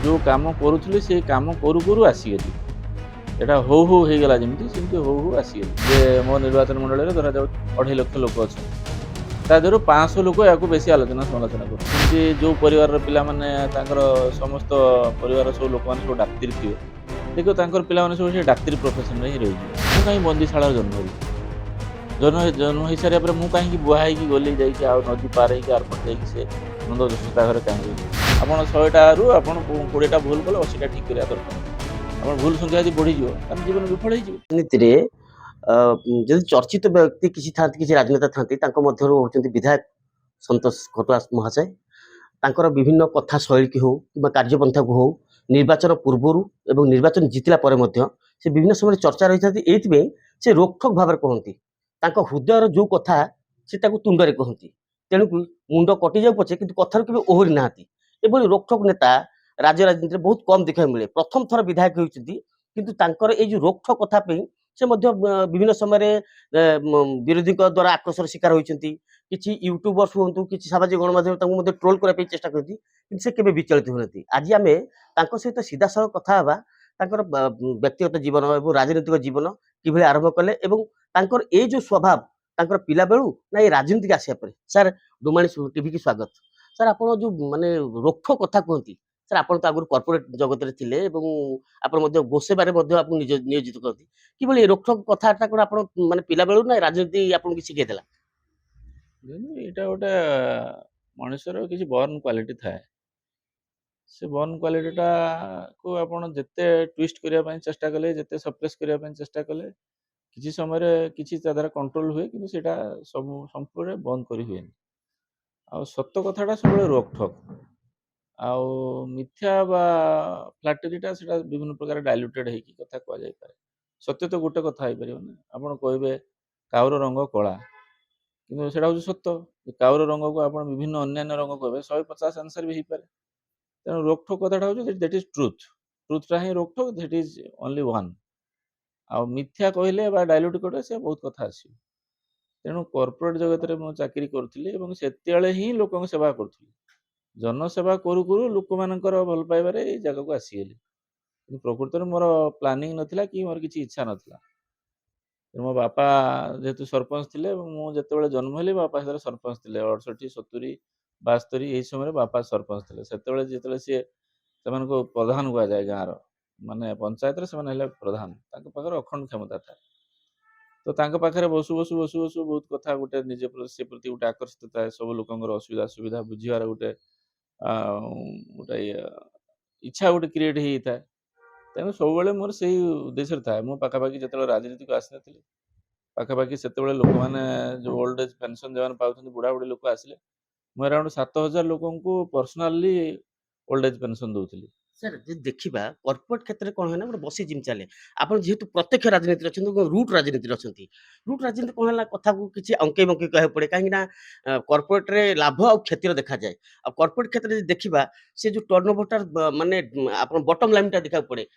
जो काम करुली से काम करू करू आसीगली एटा हो हो गला जमी सेमती हो हो आसीगली जे मो निर्वाचन मंडल धरा जाऊ 2.5 लाख लोक अच्छा ता देहर 500 लोक या बेसी आलोचना समालोचना करते जो परिवार पिला माने समस्त परिवार सब लोक मैंने सब डाक्तर थे देखो पिला सब डाक्तरी प्रोफेशन में ही रही मुझे कहीं बंदीशाला जन्म हुई जन्म हो सारे मुझे कहीं बुआ हो गली जा नदी पार होपट से नंद जोशीता घर कहीं आप 100 आप 20टा भूल कले 80टा ठीक करा दरकार आप भूल संख्या यदि बढ़ीज जीवन विफल हो राजनीति जदि चर्चित व्यक्ति किसी था किसी राजनेता था होती विधायक संतोष घटुआ महाशय तांकर विभिन्न कथा शैली की हो कि कार्यपंथा को हो निर्वाचन पूर्वर एवं निर्वाचन जितला पर से विभिन्न समय चर्चा रही था से रोकठोक भाव कहती हृदय जो कथा से तुंडे कहती तेणुक मुंड कटि जाऊ पछे कि कथार के ओहरी ना एभली रोकठोक नेता राज्य राजनीति बहुत कम देखा मिले प्रथम थर विधायक होती किंतु जो रोकठोक कथा से विभिन्न समय विरोधी द्वारा आक्रोशर शिकार होती किसी यूट्यूबर्स हूँ कि सामाजिक गणमाध्यम ट्रोल करने चेष्टा करती से केवे विचलित होती आज आम सहित सीधा सड़क कथा व्यक्तिगत जीवन और राजनीतिक जीवन कि आरंभ कले ये जो स्वभाव पिला बेलू ना ये राजनीति आसिया पर सर डोमाणी टीवी की स्वागत सर आप जो माने रोकठोक कथा कहती सर आप तो आगुरी कॉर्पोरेट जगत में थिले आप गोसेबारे नियोजित करती कि रोकठोक कथा कौन आप माने पिला बेलू ना राजनीति आपको शिखे देला यहाँ गोटे मनुष्यर किसी बर्न क्वालिटी थाए से बर्न क्वालिटीटा को आपड़ जिते ट्विस्ट करने चेष्टा कले जिते सप्रेस करने चेष्टा कले किसी समय किसी द्वारा कंट्रोल हुए कि सब संपूर्ण बंद कर हुए आ सत कथाटा सब रोकठोक आउ मिथ्या बा फ्लाटरीटा से विभिन्न प्रकार डाइल्यूटेड होगी कथा कह सत्य तो गोटे कथा हो पार ना आप कहे काउर रंग कला कि हूँ सत्य काउर रंग को आप विभिन्न अन्य रंग कहे 150 आंसर भी हो पाए तेणु रोकठोक कथाटा हूँ दैट इज ट्रुथटा ही रोकठोक दैट इज ओनली वन आ मिथ्या कहले डाइल्यूट कले से बहुत कथा आस तेणु कॉर्पोरेट जगत में मुझे चाकरी करुँगी से ही लोक सेवा करुँगी जनसेवा करू करू लोक मानकर भल पाइबार जगह को आसीगली प्रकृत में मोर प्लानिंग नाला कि मोर किसी इच्छा नाला मो बापा जेहेतु सरपंच थे मुझे जन्म हेली बापा से सरपंच थे 68 70 72 यही समय बापा सरपंच थे से सी प्रधान कह जाए गाँव माने पंचायत से प्रधान पाखे अखंड क्षमता था तो पाखे बसु बसु बसु बसु बहुत कथा गोटे निजे से प्रति गोटे आकर्षित था सब लोक असुविधा सुविधा बुझार गोटे गोटे इच्छा गोटे क्रिएट होता है तेणु सब मोर से उद्देश्य था मो पाखापाखि जो राजनीति को आसी नी पाखापाखि से लोक मैंने जो ओल्ड एज पेंशन जो पाँच बुढ़ा बुढ़ी लोक आसिले मैं अराउंड 7000 लोक पर्सनाली ओल्ड एज पेंशन दूसरी सर देखा कॉर्पोरेट क्षेत्र में कौन है ना गोटे बसी जिम चले आप जेहेतु प्रत्यक्ष राजनीति अच्छा रूट राजनीति अच्छा रूट राजनीति कौन है कथा को किसी अंके बंके कह पड़े कहीं कॉर्पोरेट रे लाभ और क्षतिर देखा जाए आ कॉर्पोरेट क्षेत्र में देखा से जो टर्नओवर माने आप बटम लाइन देखा पड़े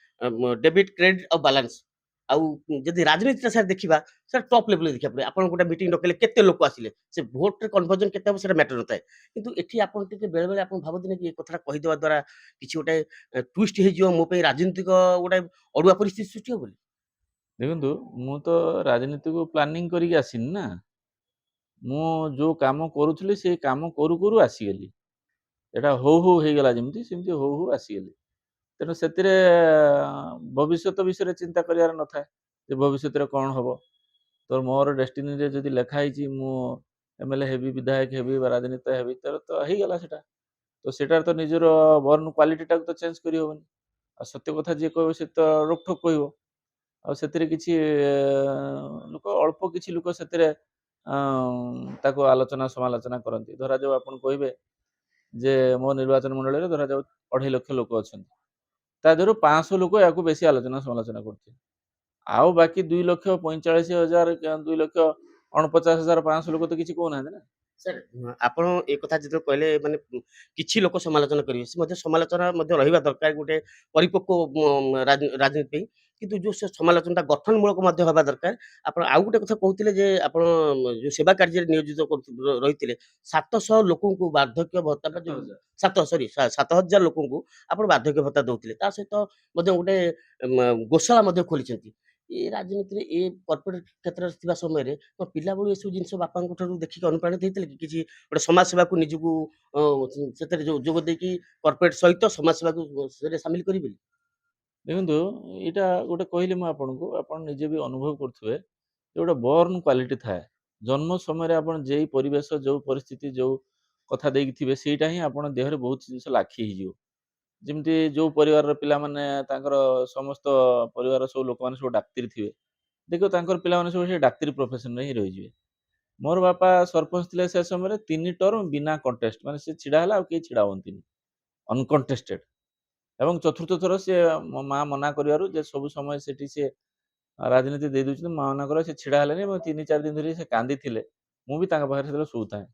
डेबिट क्रेडिट और बैलेंस आदि राजनीति सर देखा सर टॉप लेवल देखा पड़े आप गोटे मीटिंग डकले केते लोक आसिले से भोट रे कन्वर्जन केते हम मैटर न थाए किंतु एठी आपन टिके बेले बेले आपन भाबदिने कि कथा कहिदेवा द्वारा किछि गोटे ट्विस्ट हो मो राजनीतिक गोटे अड़ुआ परिस्थिति सृष्टि हो देखु मु तो राजनीति को प्लानिंग करके आसीनी ना मु जो काम करुली से काम करू करू आसीगली एटा हो हो गला जमी सेमती हो हो आसीगली तेणु से भविष्य विषय चिंता करार न था भविष्य कौन हम तो मोर डेस्टिनी रे जदि लिखाई मु एमएलए हेबी विधायक हेबी राजनीति हेबी तो गला सेटा तो सेटार तो निजर बर्न क्वालिटीटा तो चेंज कर हेनी आ सत्य कथा जी कह से तो रोकठोक कह किसी लोक अल्प किसी लोक से आलोचना समालोचना करती धरा जाऊ आप कहे जे मो निर्वाचन मंडल धरा जाऊ 2.5 लाख लोक अच्छा ता देहर 500 लोक या बेसी आलोचना समालोचना करते आउ बाकी 2,45,000 2,49,500 लोक तो किसी कहना ना ସାର୍ ଆପଣ ଏ କଥା ଯେତେବେଳେ କହିଲେ ମାନେ କିଛି ଲୋକ ସମାଲୋଚନା କରିବେ ସେ ମଧ୍ୟ ସମାଲୋଚନା ମଧ୍ୟ ରହିବା ଦରକାର ଗୋଟେ ପରିପକ୍ୱ ରାଜନୀତି ପାଇଁ କିନ୍ତୁ ଯୋଉ ସେ ସମାଲୋଚନାଟା ଗଠନମୂଳକ ମଧ୍ୟ ହେବା ଦରକାର। ଆପଣ ଆଉ ଗୋଟେ କଥା କହୁଥିଲେ ଯେ ଆପଣ ଯୋଉ ସେବା କାର୍ଯ୍ୟରେ ନିୟୋଜିତ ରହିଥିଲେ 700 ଲୋକଙ୍କୁ ବାର୍ଦ୍ଧକ୍ୟ ଭତ୍ତା ବା ଯୋଉ 7,000 ଲୋକଙ୍କୁ ଆପଣ ବାର୍ଦ୍ଧକ୍ୟ ଭତ୍ତା ଦଉଥିଲେ ତା ସହିତ ମଧ୍ୟ ଗୋଟେ ଗୋଶାଳା ମଧ୍ୟ ଖୋଲିଛନ୍ତି। ଏ ରାଜନୀତିରେ ଏ କର୍ପୋରେଟ କ୍ଷେତ୍ରରେ ଥିବା ସମୟରେ ମୋ ପିଲାବେଳୁ ଏସବୁ ଜିନିଷ ବାପାଙ୍କ ଠାରୁ ଦେଖିକି ଅନୁପ୍ରାଣିତ ହେଇଥିଲେ କି କିଛି ଗୋଟେ ସମାଜ ସେବାକୁ ନିଜକୁ ଅ, ସେଥିରେ ଯୋଗ ଦେଇକି କର୍ପୋରେଟ ସହିତ ସମାଜ ସେବାକୁ ସେଥିରେ ସାମିଲ କରିବେ? ଦେଖନ୍ତୁ ଏଇଟା ଗୋଟେ କହିଲି ମୁଁ ଆପଣଙ୍କୁ, ଆପଣ ନିଜେ ବି ଅନୁଭବ କରୁଥିବେ ଯେ ଗୋଟେ ବର୍ନ କ୍ୱାଲିଟି ଥାଏ। ଜନ୍ମ ସମୟରେ ଆପଣ ଯେଇ ପରିବେଶ, ଯୋଉ ପରିସ୍ଥିତି, ଯୋଉ କଥା ଦେଇକି ଥିବେ ସେଇଟା ହିଁ ଆପଣ ଦେହରେ ବହୁତ ଜିନିଷ ଲାଖି ହେଇଯିବ। ଯେମିତି ଯୋଉ ପରିବାରର ପିଲାମାନେ ତାଙ୍କର ସମସ୍ତ ପରିବାରର ସବୁ ଲୋକମାନେ ସବୁ ଡାକ୍ତରୀ ଥିବେ, ଦେଖିବ ତାଙ୍କର ପିଲାମାନେ ସବୁ ସେ ଡାକ୍ତରୀ ପ୍ରଫେସନରେ ହିଁ ରହିଯିବେ। ମୋର ବାପା ସରପଞ୍ଚ ଥିଲେ ସେ ସମୟରେ 3 ଟର୍ମ ବିନା କଣ୍ଟେଷ୍ଟ, ମାନେ ସେ ଛିଡା ହେଲା ଆଉ କେହି ଛିଡା ହୁଅନ୍ତିନି, ଅନକଣ୍ଟେଷ୍ଟେଡ। ଏବଂ ଚତୁର୍ଥ ଥର ସେ ମୋ ମା ମନା କରିବାରୁ ଯେ ସବୁ ସମୟ ସେଠି ସେ ରାଜନୀତି ଦେଇ ଦଉଛନ୍ତି, ମା ମନା କରିବା ସେ ଛିଡା ହେଲେନି ଏବଂ 3-4 ଦିନ ଧରି ସେ କାନ୍ଦିଥିଲେ। ମୁଁ ବି ତାଙ୍କ ପାଖରେ ସେତେବେଳେ ଶୋଉଥାଏ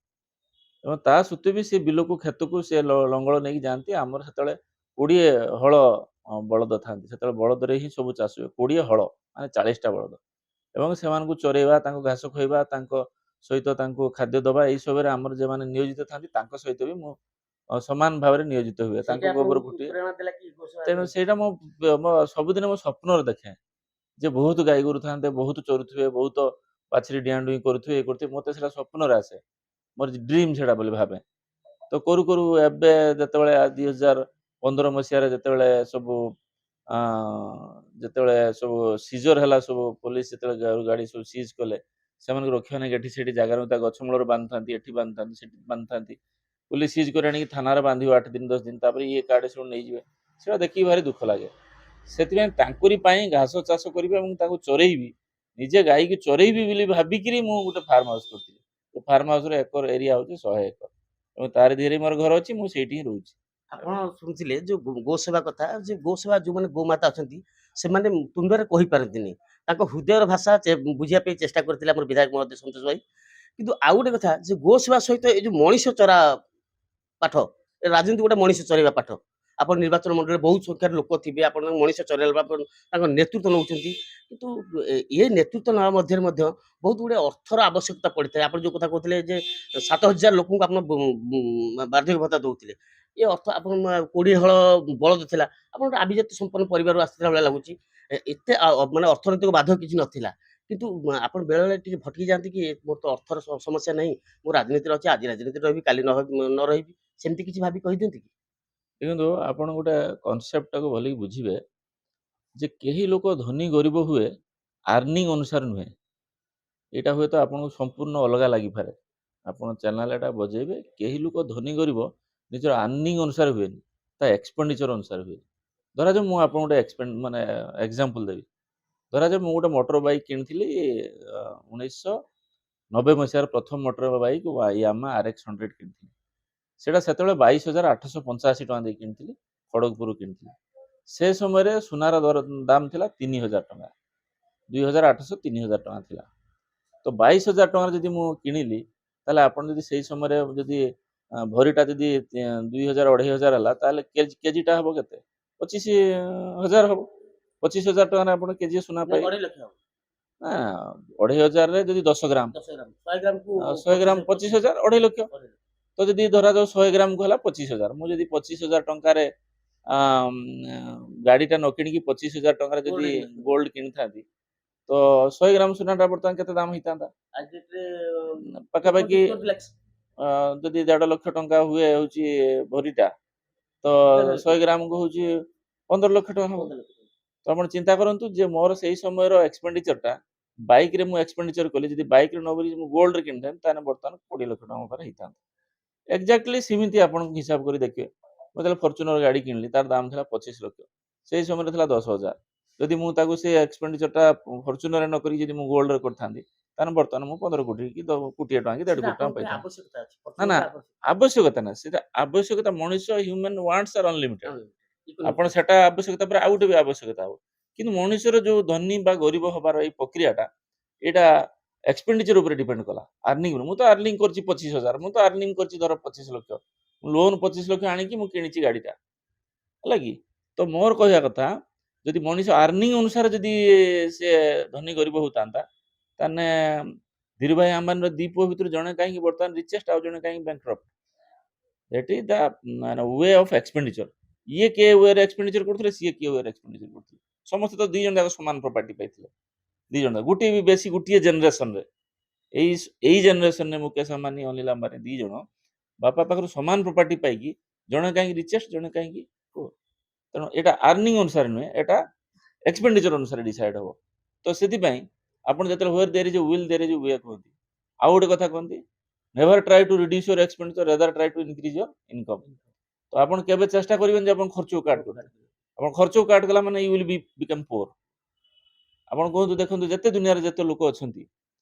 ଏବଂ ତା ସତ୍ତ୍ୱେ ବି ସେ ବିଲକୁ କ୍ଷେତକୁ ସେ ଲଙ୍ଗଳ ନେଇକି ଯାଆନ୍ତି। ଆମର ସେତେବେଳେ 20 ହଳ ବଳଦ ଥାନ୍ତି, ସେତେବେଳେ ବଳଦରେ ହିଁ ସବୁ ଚାଷ ହୁଏ। 20 ହଳ ମାନେ 40ଟା ବଳଦ ଏବଂ ସେମାନଙ୍କୁ ଚରେଇବା, ତାଙ୍କୁ ଘାସ ଖୋଇବା, ତାଙ୍କ ସହିତ ତାଙ୍କୁ ଖାଦ୍ୟ ଦେବା, ଏଇସବୁରେ ଆମର ଯେଉଁମାନେ ନିୟୋଜିତ ଥାନ୍ତି ତାଙ୍କ ସହିତ ବି ମୁଁ ସମାନ ଭାବରେ ନିୟୋଜିତ ହୁଏ। ତାଙ୍କ ସେଇଟା ଗୋବର ଆପଣଙ୍କୁ ଫୁଟିଏ, ପ୍ରେରଣା ଦେଲା କି ଗୋ ତେଣୁ ସେଇଟା ମୁଁ ମୋ ସବୁଦିନ ମୋ ସ୍ୱପ୍ନରେ ଦେଖେ ଯେ ବହୁତ ଗାଈ ଗୋରୁ ଥାନ୍ତେ, ବହୁତ ଚରୁଥିବେ, ବହୁତ ବାଛୁରୀ ଡିଆଁ ଡୁଇଁ କରୁଥିବେ, ଇଏ କରୁଥିବେ, ମୋତେ ସେଟା ସ୍ୱପ୍ନରେ ଆସେ, ମୋର ଡ୍ରିମ୍ ସେଟା ବୋଲି ଭାବେ। ତ କରୁ କରୁ ଏବେ ଯେତେବେଳେ 2015 ମସିହାରେ ଯେତେବେଳେ ସବୁ ଆ, ଯେତେବେଳେ ସବୁ ସିଜର ହେଲା, ସବୁ ପୋଲିସ ଯେତେବେଳେ ଗାଡ଼ି ସବୁ ସିଜ୍ କଲେ, ସେମାନଙ୍କୁ ରଖିବା ନେଇକି ଏଠି ସେଠି ଜାଗାରେ ତା ଗଛ ମୂଳରେ ବାନ୍ଧିଥାନ୍ତି, ଏଠି ବାନ୍ଧିଥାନ୍ତି, ସେଠି ବାନ୍ଧିଥାନ୍ତି। ପୁଲିସ ସିଜ୍ କରି ଆଣିକି ଥାନାରେ ବାନ୍ଧିବ 8 ଦିନ 10 ଦିନ, ତାପରେ ଇଏ କାର୍ଡ ସବୁ ନେଇଯିବେ। ସେଟା ଦେଖିକି ଭାରି ଦୁଃଖ ଲାଗେ। ସେଥିପାଇଁ ତାଙ୍କରି ପାଇଁ ଘାସ ଚାଷ କରିବି ଏବଂ ତାଙ୍କୁ ଚରେଇବି, ନିଜେ ଗାଈକି ଚରେଇବି ବୋଲି ଭାବିକିରି ମୁଁ ଗୋଟେ ଫାର୍ମ ହାଉସ କରିଥିଲି। ଫାର୍ମ ହାଉସର ଏକର ଏରିଆ ହଉଛି 100 ଏକର ଏବଂ ତାରି ଦେହରେ ମୋର ଘର ଅଛି, ମୁଁ ସେଇଠି ହିଁ ରହୁଛି। ଆପଣ ଶୁଣିଥିଲେ ଯୋଉ ଗୋ ସେବା କଥା ଯେ ଗୋ ସେବା ଯୋଉମାନେ ଗୋମାତା ଅଛନ୍ତି ସେମାନେ ତୁଣ୍ଡରେ କହିପାରନ୍ତିନି ତାଙ୍କ ହୃଦୟର ଭାଷା ବୁଝିବା ପାଇଁ ଚେଷ୍ଟା କରିଥିଲେ ଆମର ବିଧାୟକ ମହୋଦୟ ସନ୍ତୋଷ ଭାଇ। କିନ୍ତୁ ଆଉ ଗୋଟେ କଥା ଯେ ଗୋ ସେବା ସହିତ ଏଇ ଯୋଉ ମଣିଷ ଚରା ପାଠ ଏ ରାଜନୀତି ଗୋଟେ ମଣିଷ ଚରେଇବା ପାଠ। ଆପଣ ନିର୍ବାଚନ ମଣ୍ଡଳୀରେ ବହୁତ ସଂଖ୍ୟାରେ ଲୋକ ଥିବେ, ଆପଣ ତାଙ୍କୁ ମଣିଷ ଚରେଇବା ତାଙ୍କ ନେତୃତ୍ୱ ନେଉଛନ୍ତି। କିନ୍ତୁ ଏ ନେତୃତ୍ୱ ନେବା ମଧ୍ୟରେ ମଧ୍ୟ ବହୁତ ଗୁଡେ ଅର୍ଥର ଆବଶ୍ୟକତା ପଡିଥାଏ। ଆପଣ ଯୋଉ କଥା କହୁଥିଲେ ଯେ 7,000 ଲୋକଙ୍କୁ ଆପଣ ବାର୍ଦ୍ଧକ୍ୟ ଭତ୍ତା ଦଉଥିଲେ, ଏ ଅର୍ଥ ଆପଣ 20 ହଳ ବଳଦ ଥିଲା, ଆପଣ ଗୋଟେ ଆଭିଜାତ୍ୟ ସମ୍ପନ୍ନ ପରିବାରରୁ ଆସିଥିଲା ଭଳିଆ ଲାଗୁଛି। ଏତେ ମାନେ ଅର୍ଥନୈତିକ ବାଧକ କିଛି ନଥିଲା। କିନ୍ତୁ ଆପଣ ବେଳେ ବେଳେ ଟିକେ ଭଟକି ଯାଆନ୍ତି କି ମୋର ତ ଅର୍ଥର ସମସ୍ୟା ନାହିଁ, ମୁଁ ରାଜନୀତିରେ ଅଛି, ଆଜି ରାଜନୀତିରେ ରହିବି, କାଲି ନ ରହିବି, ସେମିତି କିଛି ଭାବି କହିଦିଅନ୍ତି କି? ଦେଖନ୍ତୁ ଆପଣ ଗୋଟେ କନସେପ୍ଟଟାକୁ ଭଲିକି ବୁଝିବେ ଯେ କେହି ଲୋକ ଧନୀ ଗରିବ ହୁଏ ଆର୍ନିଂ ଅନୁସାରେ ନୁହେଁ। ଏଇଟା ହୁଏତ ଆପଣଙ୍କୁ ସମ୍ପୂର୍ଣ୍ଣ ଅଲଗା ଲାଗିପାରେ। ଆପଣ ଚ୍ୟାନେଲ ଏଟା ବଜେଇବେ, କେହି ଲୋକ ଧନୀ ଗରିବ ନିଜର ଆର୍ନିଂ ଅନୁସାରେ ହୁଏନି, ତା ଏକ୍ସପେଣ୍ଡିଚର ଅନୁସାରେ ହୁଏ। ଧରାଯାଉ ମୁଁ ଆପଣଙ୍କୁ ଗୋଟେ ମାନେ ଏକ୍ସାମ୍ପଲ ଦେବି। ଧରାଯାଉ ମୁଁ ଗୋଟେ ମୋଟର ବାଇକ୍ କିଣିଥିଲି 1990 ମସିହାର ପ୍ରଥମ ମୋଟର ବାଇକ୍ ୟାମା RX 100 କିଣିଥିଲି। ସେଇଟା ସେତେବେଳେ 22,885 ଟଙ୍କା ଦେଇ କିଣିଥିଲି, ଖଡ଼ଗପୁରରୁ କିଣିଥିଲି। ସେ ସମୟରେ ସୁନାର ଦାମ ଥିଲା 3,000 ଟଙ୍କା, 2,800 3,000 ଟଙ୍କା ଥିଲା। ତ 22,000 ଟଙ୍କାରେ ଯଦି ମୁଁ କିଣିଲି, ତାହେଲେ ଆପଣ ଯଦି ସେଇ ସମୟରେ ଯଦି ଭରିଟା ଯଦି 2,000 2,500 ହେଲା, ତାହେଲେ କେଜିଟା ହବ କେତେ? 25,000 ହବ। 25,000 ଟଙ୍କାରେ ଆପଣ କେଜିଏ ସୁନା ନା ପାଇବେ। 2.5 ଲକ୍ଷ ହବ। ନା 2,500ରେ ଯଦି 10 ଗ୍ରାମ, 10 ଗ୍ରାମ 100 ଗ୍ରାମକୁ 100 ଗ୍ରାମ 25,000, 2.5 ଲକ୍ଷ। 25,000। ତ ଯଦି ଧରାଯାଉ 100 ଗ୍ରାମକୁ ହେଲା 25,000, ମୁଁ ଯଦି 25,000 ଟଙ୍କାରେ ଗାଡ଼ିଟା ନ କିଣିକି 25,000 ଟଙ୍କାରେ ଯଦି ଗୋଲ୍ଡ କିଣିଥାନ୍ତି, ତ 100 ଗ୍ରାମ ସୁନାଟା ବର୍ତ୍ତମାନ କେତେ ଦାମ ହେଇଥାନ୍ତା? ପାଖାପାଖି ଯଦି 1.5 ଲକ୍ଷ ଟଙ୍କା ହୁଏ ହଉଛି ଭରିଟା, ତ 100 ଗ୍ରାମକୁ ହଉଛି 15 ଲକ୍ଷ ଟଙ୍କା ହବ। ତ ଆପଣ ଚିନ୍ତା କରନ୍ତୁ ଯେ ମୋର ସେଇ ସମୟର ଏକ୍ସପେଣ୍ଡିଚରଟା ବାଇକରେ ମୁଁ ଏକ୍ସପେଣ୍ଡିଚର କଲି, ଯଦି ବାଇକରେ ନ ଭରି ମୁଁ ଗୋଲ୍ଡରେ କିଣିଥାନ୍ତି, ତାହେଲେ ବର୍ତ୍ତମାନ 20 ଲକ୍ଷ ଟଙ୍କା ମୋ ପାଖରେ ହେଇଥାନ୍ତା। ଏକ୍ଜାକ୍ଟଲି ସେମିତି ଆପଣଙ୍କୁ ହିସାବ କରି ଦେଖିବେ। ମୁଁ ଯେତେବେଳେ ଫର୍ଚୁନର ଗାଡ଼ି କିଣିଲି, ତାର ଦାମ ଥିଲା 25 ଲକ୍ଷ, ସେଇ ସମୟରେ ଥିଲା 10,000। ଯଦି ମୁଁ ତାକୁ ସେ ଏକ୍ସପେଣ୍ଡିଚରଟା ଫର୍ଚୁନରରେ ନ କରିକି ଯଦି ମୁଁ ଗୋଲ୍ଡରେ କରିଥାନ୍ତି, ତାହେଲେ ବର୍ତ୍ତମାନ ମୁଁ 15 କୋଟି କି କୋଟିଏ ଟଙ୍କା କି 1.5 କୋଟି ଟଙ୍କା ପାଇଥାନ୍ତି। ଆବଶ୍ୟକତା ଅଛି ନା ନା, ଆବଶ୍ୟକତା ନା, ସେଟା ଆବଶ୍ୟକତା, ମଣିଷ ହ୍ୟୁମାନ୍ ୱାଣ୍ଟସ୍ ଆର୍ ଅନଲିମିଟେଡ। ଆପଣ ସେଟା ଆବଶ୍ୟକତା ପରେ ଆଉ ଗୋଟେ ବି ଆବଶ୍ୟକତା ହବ। କିନ୍ତୁ ମଣିଷର ଯୋଉ ଧନୀ ବା ଗରିବ ହବାର ଏଇ ପ୍ରକ୍ରିୟାଟା, ଏଇଟା एक्सपेंडिचर ऊपर डिपेंड कला अर्निंग मु तो अर्निंग करछि 25,000 मु तो अर्निंग करछि धर 25 लाख लोन 25 लाख आनी कि मु किनिछि गाड़ीटा हला कि तो मोर कहया कथा जदि मनीष अर्निंग अनुसार जदि से धनी गरीब होतांता ताने धीरू भाई अंबानी दी पुओ भितर जणे काहे वर्तमान रिचेस्ट आ जणे काहे bankrupt that is the way of expenditure ये के वे एक्सपेंडिचर करथले सी के वे एक्सपेंडिचर करथले समस्त तो दी जण जाक समान प्रॉपर्टी पाइथिले दी जण गुटी भी बेसी गुटी जनरेशन रे एई जनरेशन ने मुकेश अंबानी अनिल अंबानी दी जण बापा पाखर समान प्रॉपर्टी पाइकी जणे काहे रिचेस्ट जणे काहे पुअर तेणु एटा अर्निंग अनुसार नुहे एटा एक्सपेंडिचर अनुसार डिसाइड हो तो सेति पई आपण जतले where there is will there is way कहती आ गोटे कथा कहती never try to reduce your expenditure rather try to increase your income तो आपण केबे चेष्टा करिवेन जे आपण खर्च काट कर आपण खर्च काट गला माने you will be become poor आपण कहतु देखंतु जते दुनिया रे जते लोक अछंती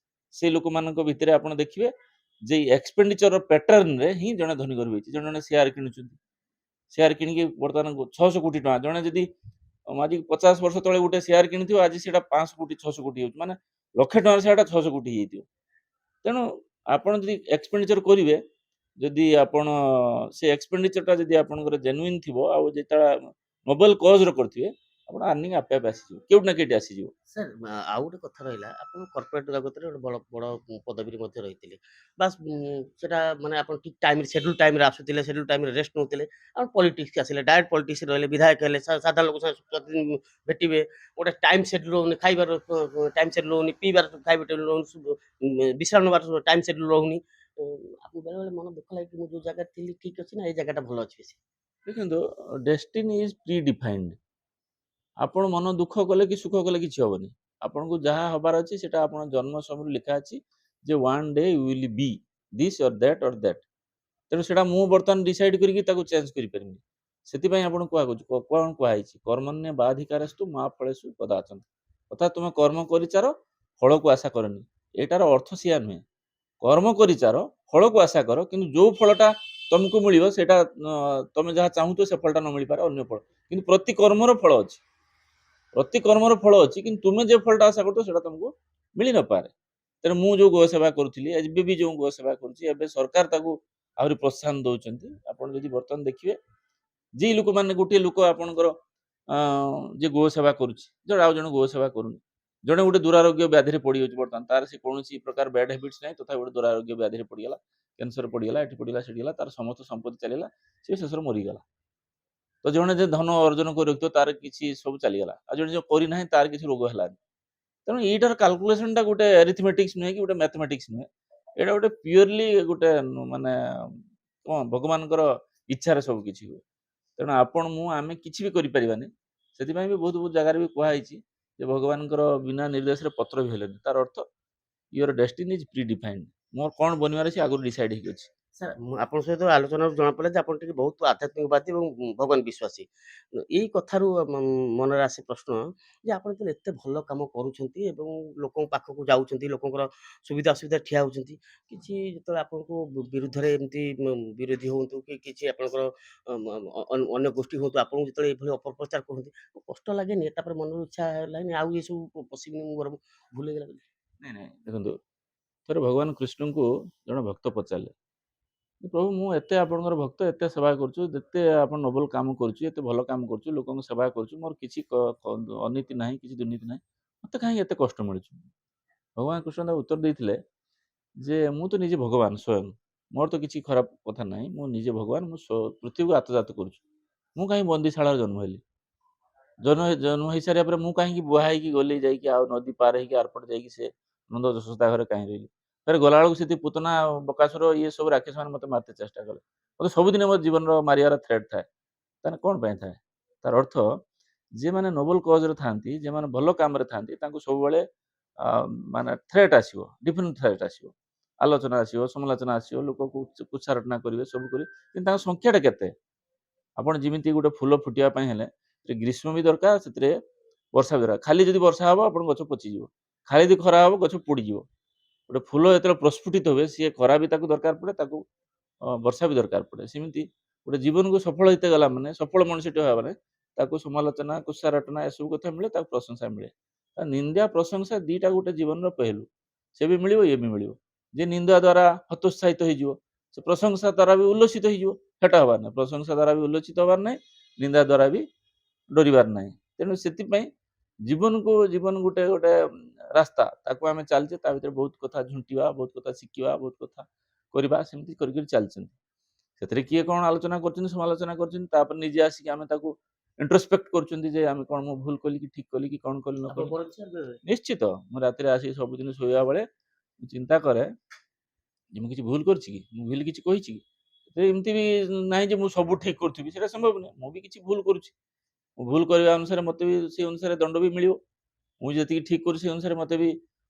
से लोक मानक भितरे आपण देखिबे जे एक्सपेंडिचर पैटर्न रे ही जने धनी गरीब होइछि जने शेयर किनुचंती शेयर किनिके वर्तमान 600 कोटी टका जने जदि आज 50 वर्ष तले गोटे शेयर किनिथियो आज सेटा 500 कोटी 600 कोटी होउछि माने लक्ष टका सेटा 600 कोटी हेइथियो तेणु आपण जदि एक्सपेंडिचर करिवे जदि आपण से एक्सपेंडिचर जदि आपनकर जेन्युइन थिबो आ जेता नोबल कॉज रो करथिबे आपण अर्निंग आपे आपे आसी केउट ना केटी आसी ସାର୍ ଆଉ ଗୋଟେ କଥା ରହିଲା ଆପଣ କର୍ପୋରେଟ୍ ଜଗତରେ ଗୋଟେ ବଡ଼ ବଡ଼ ପଦବୀରେ ମଧ୍ୟ ରହିଥିଲେ ବାସ୍ ସେଟା ମାନେ ଆପଣ ଠିକ୍ ଟାଇମ୍‌ରେ ସେଡ୍ୟୁଲ୍ ଟାଇମ୍‌ରେ ଆସୁଥିଲେ ସେଡ୍ୟୁଲ୍ ଟାଇମ୍‌ରେ ରେଷ୍ଟ ନେଉଥିଲେ ଆଉ ପଲିଟିକ୍ସ ଆସିଲେ ଡାଇରେକ୍ଟ ପଲିଟିକ୍ସରେ ରହିଲେ ବିଧାୟକ ହେଲେ ସାଧାରଣ ଲୋକ ସାଙ୍ଗେ ପ୍ରତିଦିନ ଭେଟିବେ ଗୋଟେ ଟାଇମ୍ ସେଡ୍ୟୁଲ୍ ରହୁନି ଖାଇବାର ଟାଇମ୍ ସେଡ୍ୟୁଲ୍ ରହୁନି ପିଇବାର ଖାଇବା ଟେବୁଲ୍ ରହୁନି ବିଶ୍ରାମ ନେବାର ଟାଇମ୍ ସେଡ୍ୟୁଲ୍ ରହୁନି ଆପଣଙ୍କୁ ବେଳେବେଳେ ମନ ଦୁଃଖ ଲାଗେ କି ମୁଁ ଯେଉଁ ଜାଗାରେ ଥିଲି ଠିକ୍ ଅଛି ନା ଏଇ ଜାଗାଟା ଭଲ ଅଛି ବେଶୀ देखंतु डेस्टिनी इज प्री डिफाइंड आपण मन दुख कले कि सुख कले किछि होबनी आपण को जहा हबार अछि सेटा आपण जन्म समय लिखा अछि जे one day you will be this or that तेणु सेटा मु बर्तमान डिसाइड करिकि ताको चेंज करि परिमी सेति पई आपण कोआ कोन कोआ आइछि कर्मण्य बाधिकारस्तु मा फळेसु पदाचन अर्थात तुम कर्म करिचार फल को आशा करनी एटार अर्थ सिया नुहे कर्म करिचार फल को आशा कर किंतु जो फलटा तुमको मिलिबो सेटा तमे जहा चाहुतो से फलटा न मिलि पारे अन्य फल किंतु प्रति कर्मर फल अछि प्रति कर्मर फल अछि किंतु तुमे जे फलटा आशा करतो सेटा तुमको मिलि न पारे तेणु मु जो गो सेवा करुଥିଲି एबे भी जो गो सेवा करुछि एबे सरकार ताकू आहुरी प्रोत्साहन दउचंती आपण जदि बर्तन देखिबे जे लोक माने गोटे लोक आपणकर जे गो सेवा करुछि जण आउ जण गो सेवा करूनी जणे गोटे दुरारोग्य व्याधि रे पड़ी होछि बर्तन तार से कोनोसी प्रकार बैड हैबिट्स नै तथा गोटे दुरारोग्य व्याधि रे पड़ी गेला कैंसर पड़ी गेला एठी पड़ी गेला सेठी गेला तार समस्त संपत्ति चलीला से शेषर मरि गेला तो जणे जे धन अर्जन कर रखतो तार किछि सब चली गेला आ जणे जो करि नाही तार किछि रोग हेलानी तेणु एटार कैलकुलेशन टा गोटे अरिथमेटिक्स नुहे कि गोटे मैथमेटिक्स नुहे एटा गोटे प्योरली गोटे माने कोन भगवानकर इच्छा रे सब किछि हुए तेणु आपण मु आमे किछि भी करि परिबानी सेति पई भी बहुत बहुत जगह रे भी कुहा आइछि जे भगवानकर बिना निर्देश रे पत्र भी हेलेनी तार अर्थ your destiny is predefined मोर कोन बनिवार अछि आगु डिसाइड हेइ अछि ସାର୍ ଆପଣଙ୍କ ସହିତ ଆଲୋଚନାରୁ ଜଣାପଡ଼ିଲା ଯେ ଆପଣ ଟିକେ ବହୁତ ଆଧ୍ୟାତ୍ମିକବାଦୀ ଏବଂ ଭଗବାନ ବିଶ୍ୱାସୀ। ଏଇ କଥାରୁ ମନରେ ଆସେ ପ୍ରଶ୍ନ ଯେ ଆପଣ ଯେତେବେଳେ ଏତେ ଭଲ କାମ କରୁଛନ୍ତି ଏବଂ ଲୋକଙ୍କ ପାଖକୁ ଯାଉଛନ୍ତି, ଲୋକଙ୍କର ସୁବିଧା ଅସୁବିଧାରେ ଠିଆ ହେଉଛନ୍ତି, କିଛି ଯେତେବେଳେ ଆପଣଙ୍କୁ ବିରୁଦ୍ଧରେ ଏମିତି ବିରୋଧୀ ହୁଅନ୍ତୁ କି କିଛି ଆପଣଙ୍କର ଅନ୍ୟ ଗୋଷ୍ଠୀ ହୁଅନ୍ତୁ, ଆପଣଙ୍କୁ ଯେତେବେଳେ ଏଭଳି ଅପପ୍ରଚାର କରନ୍ତି କଷ୍ଟ ଲାଗେନି? ତାପରେ ମନର ଇଚ୍ଛା ହେଲାନି ଆଉ ଏସବୁ ପଶିବିନି, ମୁଁ ବରଂ ଭୁଲ ହେଇଗଲା ବୋଲି। ନାଇଁ ନାଇଁ ଦେଖନ୍ତୁ ଥରେ ଭଗବାନ କୃଷ୍ଣଙ୍କୁ ଜଣେ ଭକ୍ତ ପଚାରିଲେ प्रभु मु एते आपनकर भक्त एते सेवा करछु जते आपन नोबल काम करछु एते भलो काम करछु लोकन सेवा करछु मोर किछि अनीति नाही किछि दुर्नीति नाही मते काहे एते कष्ट मिलछु भगवान कृष्ण दा उत्तर देथिले जे मु तो निजे भगवान स्वयं मोर तो किछि खराब कथा नाही मु निजे भगवान मु पृथ्वी को आत्मजात करछु मु काहे बंदीशाला जन्म हेली जन्म जन्म हेई सारिया पर मु काहे की बुहा की गली जाई की आ नदी पार हेई की आरपट जाई की से नंद जशोदा घरे काहे रही फिर गला बेलू से पुतना बकासुर ये सब राक्षस मैंने मत मारते चेष्टा कले मतलब सबुदिन मो जीवन मारियार थ्रेट थाए ताने कौन पाए थाए तार अर्थ जे माने नोबल कॉज रे थांती जे माने भलो काम रे थांती तांको सब बेले माने थ्रेट आसीबो डिफरेंट थ्रेट आसीबो आलोचना आसीबो समालोचना आसीबो लोक को कुचारटना करिवे सब करिवे किंतु तांको संख्याटा केते आपण जिमिति गुटे फूल फुटिया पई हेले से ग्रीष्म भी दरकार सेतरे वर्षा भी दरकार खाली जदी वर्षा हबो आपण गछ पची जिवो खाली जदी खरा हबो गछ पुडी जिवो गोटे फूल जो प्रस्फुटित हुए सी खरा भी दरकार पड़े वर्षा भी दरकार पड़े सेमती गोटे जीवन को सफल होते गला माने सफल मनुष्य हाँ मैंने समालोचना कुसारटना एसबू कथा मिले प्रशंसा मिले निंदा प्रशंसा दीटा गोटे जीवन पहलू ସେ ବି ମିଳିବ ଇଏ ବି ମିଳିବ। ଯେ ନିନ୍ଦା ଦ୍ୱାରା ହତୋତ୍ସାହିତ ହେଇଯିବ, ସେ ପ୍ରଶଂସା ଦ୍ୱାରା ବି ଉଲ୍ଲସିତ ହେଇଯିବ, ସେଟା ହବାର ନାହିଁ। ପ୍ରଶଂସା ଦ୍ୱାରା ବି ଉଲ୍ଲସିତ ହବାର ନାହିଁ, ନିନ୍ଦା ଦ୍ୱାରା ବି ଡରିବାର ନାହିଁ। ତେଣୁ ସେଥିପାଇଁ ଜୀବନ ଗୋଟେ ଗୋଟେ ରାସ୍ତା, ତାକୁ ଆମେ ଚାଲିଛେ, ତା ଭିତରେ ବହୁତ କଥା ଝୁଣ୍ଟିବା, ବହୁତ କଥା ଶିଖିବା, ବହୁତ କଥା କରିବା, ସେମିତି କରିକି ଚାଲିଛନ୍ତି। ସେଥିରେ କିଏ କ'ଣ ଆଲୋଚନା କରୁଛନ୍ତି, ସମାଲୋଚନା କରୁଛନ୍ତି, ତାପରେ ନିଜେ ଆସିକି ଆମେ ତାକୁ ଇଣ୍ଟ୍ରୋସ୍ପେକ୍ଟ କରୁଛନ୍ତି ଯେ ଆମେ କ'ଣ ମୁଁ ଭୁଲ କଲି କି ଠିକ କଲି କି କ'ଣ କଲି ନ ଆପଣ କଲି। କରନ୍ତି ସାର୍ ବେଳେବେଳେ? ନିଶ୍ଚିତ ମୁଁ ରାତିରେ ଆସିକି ସବୁଦିନ ଶୋଇବା ବେଳେ ମୁଁ ଚିନ୍ତା କରେ ଯେ ମୁଁ କିଛି ଭୁଲ କରିଛି କି, ମୁଁ ଭୁଲ କିଛି କହିଛି କି। ଏମିତି ବି ନାହିଁ ଯେ ମୁଁ ସବୁ ଠିକ କରୁଥିବି, ସେଇଟା ସମ୍ଭବ ନୁହେଁ। ମୁଁ ବି କିଛି ଭୁଲ କରୁଛି। ମୁଁ ଭୁଲ କରିବା ଅନୁସାରେ ମୋତେ ବି ସେଇ ଅନୁସାରେ ଦଣ୍ଡ ବି ମିଳିବ। ମୁଁ ଯେତିକି ଠିକ କରୁଛି ସେଇ ଅନୁସାରେ ମୋତେ ବି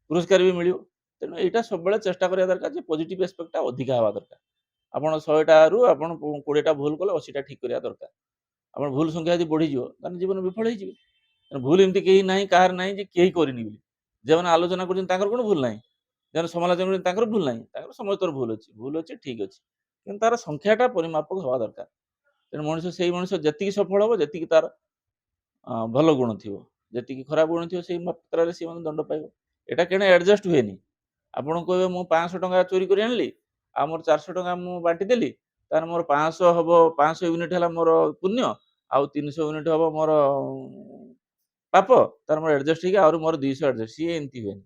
ପୁରସ୍କାର ବି ମିଳିବ। ତେଣୁ ଏଇଟା ସବୁବେଳେ ଚେଷ୍ଟା କରିବା ଦରକାର ଯେ ପଜିଟିଭ ଆସ୍ପେକ୍ଟଟା ଅଧିକା ହେବା ଦରକାର। ଆପଣ 100ଟାରୁ ଆପଣ 20ଟା ଭୁଲ କଲେ 80ଟା ଠିକ କରିବା ଦରକାର। ଆପଣ ଭୁଲ ସଂଖ୍ୟା ଯଦି ବଢିଯିବ ତାହେଲେ ଜୀବନ ବିଫଳ ହେଇଯିବେ। ତେଣୁ ଭୁଲ ଏମିତି କେହି ନାହିଁ, କାହାର ନାହିଁ ଯେ କେହି କରିନି ବୋଲି। ଯେଉଁମାନେ ଆଲୋଚନା କରୁଛନ୍ତି ତାଙ୍କର କ'ଣ ଭୁଲ ନାହିଁ, ଯେଉଁମାନେ ସମାଲୋଚନା କରୁଛନ୍ତି ତାଙ୍କର ଭୁଲ ନାହିଁ, ତାଙ୍କର ସମସ୍ତଙ୍କର ଭୁଲ ଅଛି ଠିକ ଅଛି, କିନ୍ତୁ ତାର ସଂଖ୍ୟାଟା ପରିମାପକ ହେବା ଦରକାର। ତେଣୁ ସେଇ ମଣିଷ ଯେତିକି ସଫଳ ହେବ, ଯେତିକି ତାର ଭଲ ଗୁଣ ଥିବ, ଯେତିକି ଖରାପ ଗୁଣ ଥିବ ସେଇ ମାତ୍ରାରେ ସେ ଦଣ୍ଡ ପାଇବ। ଏଇଟା କେଣେ ଆଡଜଷ୍ଟ ହୁଏନି। ଆପଣ କହିବେ ମୁଁ 500 ଟଙ୍କା ଚୋରି କରି ଆଣିଲି ଆଉ ମୋର 400 ଟଙ୍କା ମୁଁ ବାଣ୍ଟି ଦେଲି, ତାହେଲେ ମୋର 500 ହବ, 500 ୟୁନିଟ୍ ହେଲା ମୋର ପୁଣ୍ୟ, ଆଉ 300 ୟୁନିଟ୍ ହବ ମୋର ପାପ, ତାର ମୋର ଆଡଜଷ୍ଟ ହେଇକି ଆହୁରି ମୋର 200 ଆଡଜଷ୍ଟ। ସିଏ ଏମିତି ହୁଏନି।